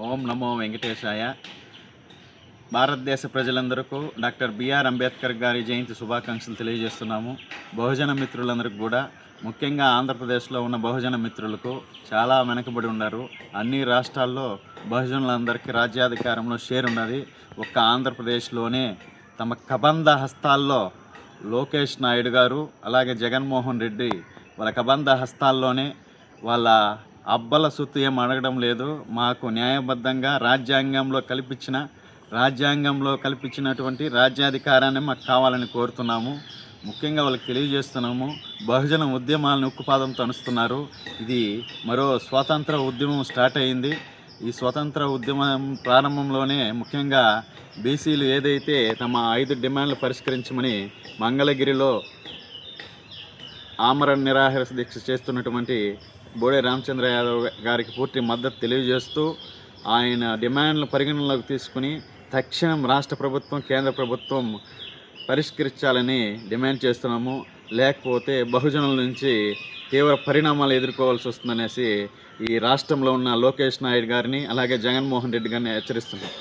ఓం నమో వెంకటేశాయ. భారతదేశ ప్రజలందరికీ doctor BR Ambedkar గారి జయంతి శుభాకాంక్షలు తెలియజేస్తున్నాము. బహుజన మిత్రులందరికీ కూడా, ముఖ్యంగా ఆంధ్రప్రదేశ్లో ఉన్న బహుజన మిత్రులకు చాలా వెనకబడి ఉన్నారు. అన్ని రాష్ట్రాల్లో బహుజనులందరికీ రాజ్యాధికారంలో షేర్ ఉన్నది. ఒక్క ఆంధ్రప్రదేశ్లోనే తమ కబంధ హస్తాల్లో లోకేష్ నాయుడు గారు, అలాగే జగన్మోహన్ రెడ్డి వాళ్ళ కబంధ హస్తాల్లోనే వాళ్ళ అబ్బల సొత్తు ఏం అడగడం లేదు. మాకు న్యాయబద్ధంగా రాజ్యాంగంలో కల్పించినటువంటి రాజ్యాధికారాన్ని మాకు కావాలని కోరుతున్నాము. ముఖ్యంగా వాళ్ళకి తెలియజేస్తున్నాము, బహుజన ఉద్యమాలను ఉక్కుపాదంతో అనుస్తున్నారు. ఇది మరో స్వాతంత్ర ఉద్యమం స్టార్ట్ అయింది. ఈ స్వతంత్ర ఉద్యమం ప్రారంభంలోనే ముఖ్యంగా బీసీలు ఏదైతే తమ 5 డిమాండ్లు పరిష్కరించమని మంగళగిరిలో ఆమరణ నిరాహార దీక్ష చేస్తున్నటువంటి బోడే రామచంద్ర యాదవ్ గారికి పూర్తి మద్దతు తెలియజేస్తూ ఆయన డిమాండ్లను పరిగణనలోకి తీసుకుని తక్షణం రాష్ట్ర ప్రభుత్వం, కేంద్ర ప్రభుత్వం పరిష్కరించాలని డిమాండ్ చేస్తున్నాము. లేకపోతే బహుజనుల నుంచి తీవ్ర పరిణామాలు ఎదుర్కోవాల్సి వస్తుందనేసి ఈ రాష్ట్రంలో ఉన్న లోకేష్ నాయుడు గారిని, అలాగే జగన్మోహన్ రెడ్డి గారిని హెచ్చరిస్తున్నాం.